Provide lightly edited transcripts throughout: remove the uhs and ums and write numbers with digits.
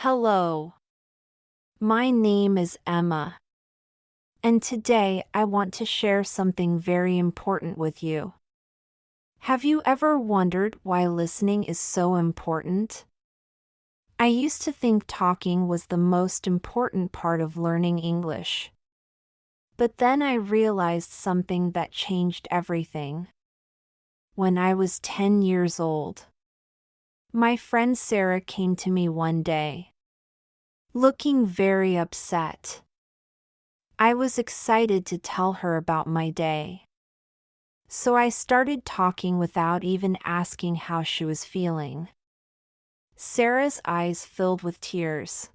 Hello, my name is Emma, and today I want to share something very important with you. Have you ever wondered why listening is so important? I used to think talking was the most important part of learning English. But then I realized something that changed everything. When I was 10 years old, my friend Sarah came to me one day, looking very upset. I was excited to tell her about my day. So I started talking without even asking how she was feeling. Sarah's eyes filled with tears.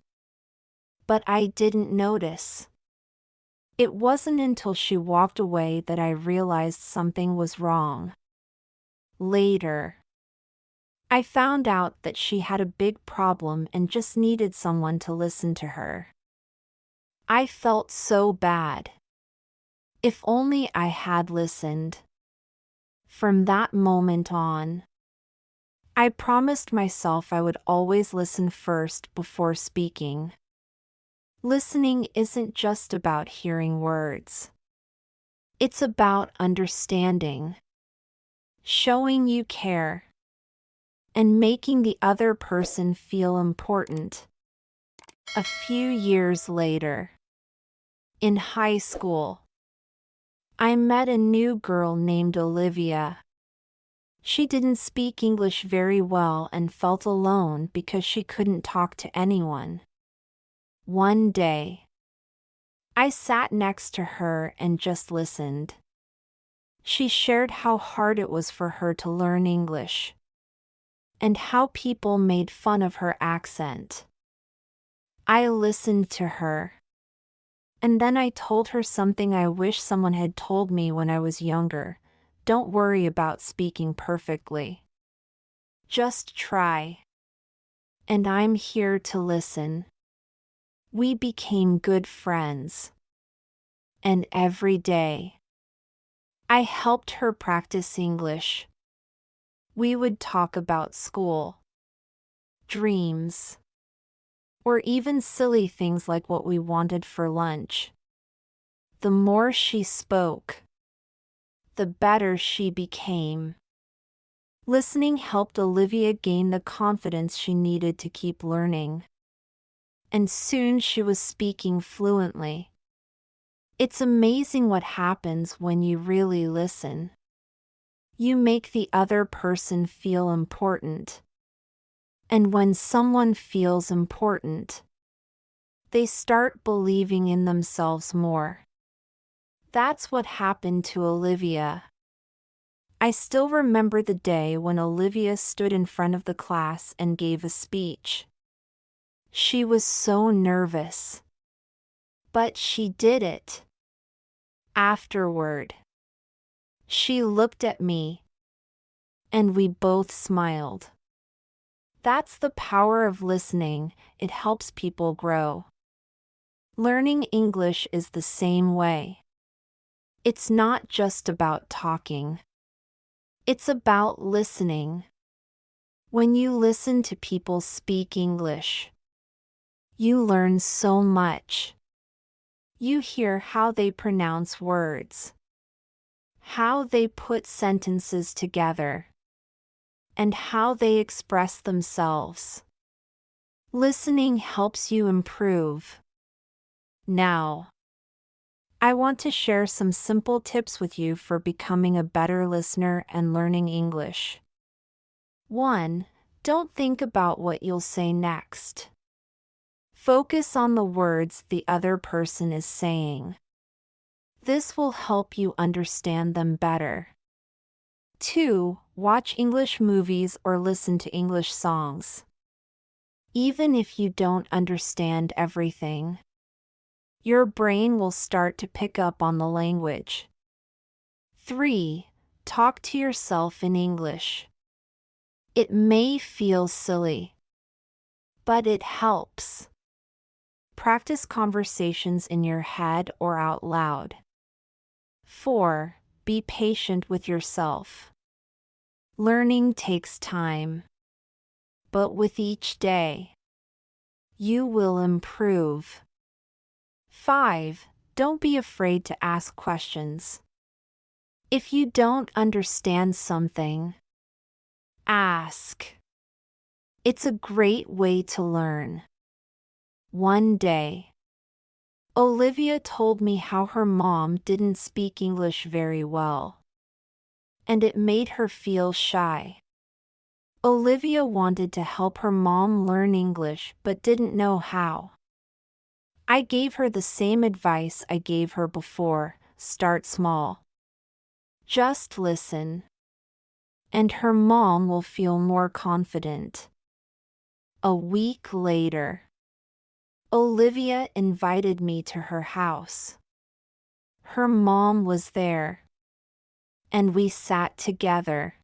But I didn't notice. It wasn't until she walked away that I realized something was wrong. Later, I found out that she had a big problem and just needed someone to listen to her. I felt so bad. If only I had listened. From that moment on, I promised myself I would always listen first before speaking. Listening isn't just about hearing words. It's about understanding, showing you care, and making the other person feel important. A few years later, in high school, I met a new girl named Olivia. She didn't speak English very well and felt alone because she couldn't talk to anyone. One day, I sat next to her and just listened. She shared how hard it was for her to learn English, and how people made fun of her accent. I listened to her, and then I told her something I wish someone had told me when I was younger. Don't worry about speaking perfectly. Just try. And I'm here to listen. We became good friends. And every day, I helped her practice English. We would talk about school, dreams, or even silly things like what we wanted for lunch. The more she spoke, the better she became. Listening helped Olivia gain the confidence she needed to keep learning. And soon she was speaking fluently. It's amazing what happens when you really listen. You make the other person feel important. And when someone feels important, they start believing in themselves more. That's what happened to Olivia. I still remember the day when Olivia stood in front of the class and gave a speech. She was so nervous. But she did it. Afterward, she looked at me, and we both smiled. That's the power of listening. It helps people grow. Learning English is the same way. It's not just about talking. It's about listening. When you listen to people speak English, you learn so much. You hear how they pronounce words, how they put sentences together, and how they express themselves. Listening helps you improve. Now, I want to share some simple tips with you for becoming a better listener and learning English. 1. Don't think about what you'll say next. Focus on the words the other person is saying. This will help you understand them better. 2. Watch English movies or listen to English songs. Even if you don't understand everything, your brain will start to pick up on the language. 3. Talk to yourself in English. It may feel silly, but it helps. Practice conversations in your head or out loud. 4. Be patient with yourself. Learning takes time, but with each day, You will improve. 5. Don't be afraid to ask questions. If you don't understand something, ask. It's a great way to learn. One day, Olivia told me how her mom didn't speak English very well, and it made her feel shy. Olivia wanted to help her mom learn English but didn't know how. I gave her the same advice I gave her before: start small. Just listen, and her mom will feel more confident. A week later, Olivia invited me to her house. Her mom was there, and we sat together.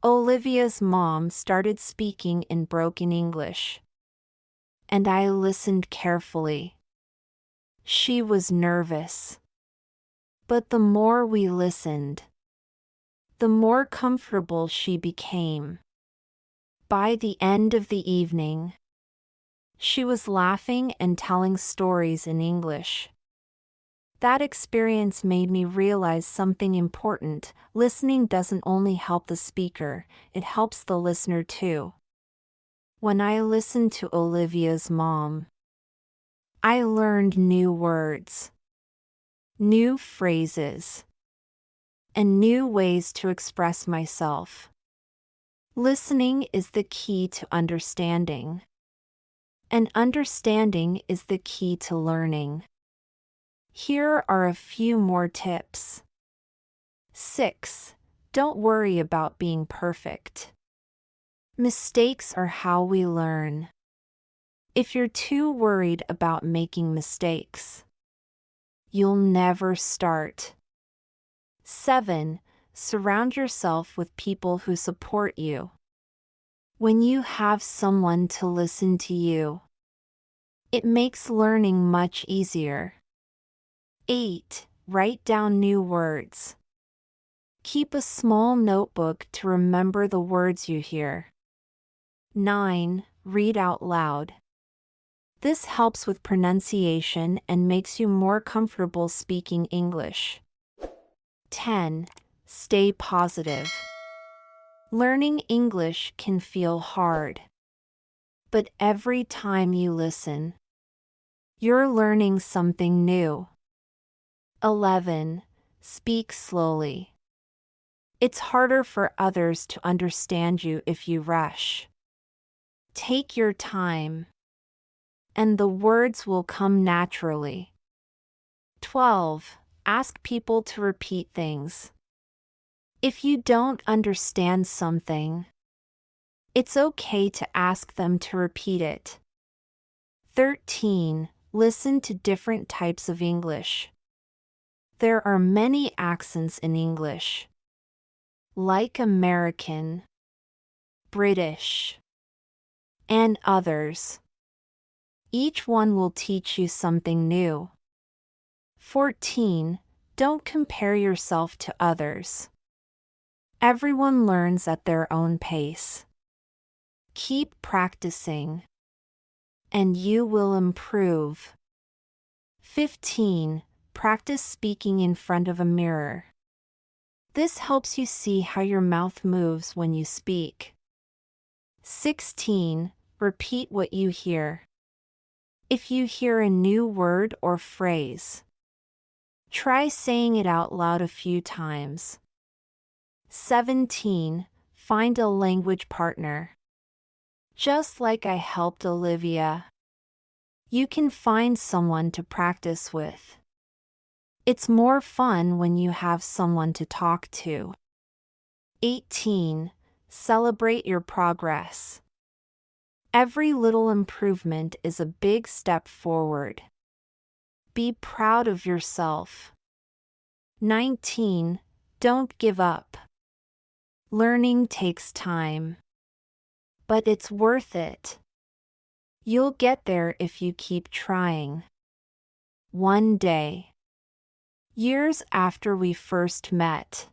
Olivia's mom started speaking in broken English, and I listened carefully. She was nervous, but the more we listened, the more comfortable she became. By the end of the evening, she was laughing and telling stories in English. That experience made me realize something important: listening doesn't only help the speaker, it helps the listener too. When I listened to Olivia's mom, I learned new words, new phrases, and new ways to express myself. Listening is the key to understanding, and understanding is the key to learning. Here are a few more tips. 6. Don't worry about being perfect. Mistakes are how we learn. If you're too worried about making mistakes, you'll never start. 7. Surround yourself with people who support you. When you have someone to listen to you, it makes learning much easier. 8. Write down new words. Keep a small notebook to remember the words you hear. 9. Read out loud. This helps with pronunciation and makes you more comfortable speaking English. 10. Stay positive. Learning English can feel hard, but every time you listen, you're learning something new. 11. Speak slowly. It's harder for others to understand you if you rush. Take your time, and the words will come naturally. 12. Ask people to repeat things. If you don't understand something, it's okay to ask them to repeat it. 13. Listen to different types of English. There are many accents in English, like American, British, and others. Each one will teach you something new. 14. Don't compare yourself to others. Everyone learns at their own pace. Keep practicing, and you will improve. 15. Practice speaking in front of a mirror. This helps you see how your mouth moves when you speak. 16. Repeat what you hear. If you hear a new word or phrase, try saying it out loud a few times. 17. Find a language partner. Just like I helped Olivia, you can find someone to practice with. It's more fun when you have someone to talk to. 18. Celebrate your progress. Every little improvement is a big step forward. Be proud of yourself. 19. Don't give up. Learning takes time, but it's worth it. You'll get there if you keep trying. One day, years after we first met,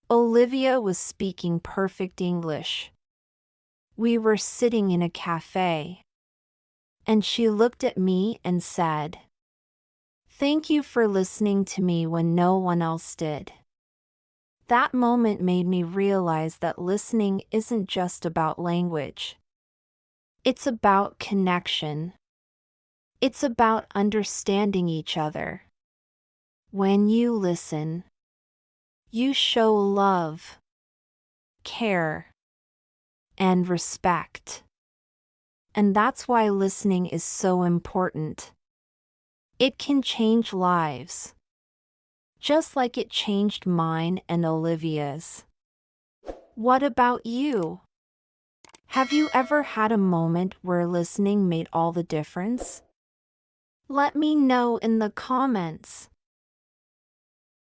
Olivia was speaking perfect English. We were sitting in a cafe, And she looked at me and said, "Thank you for listening to me when no one else did." That moment made me realize that listening isn't just about language. It's about connection. It's about understanding each other. When you listen, you show love, care, and respect. And that's why listening is so important. It can change lives, just like it changed mine and Olivia's. What about you? Have you ever had a moment where listening made all the difference? Let me know in the comments.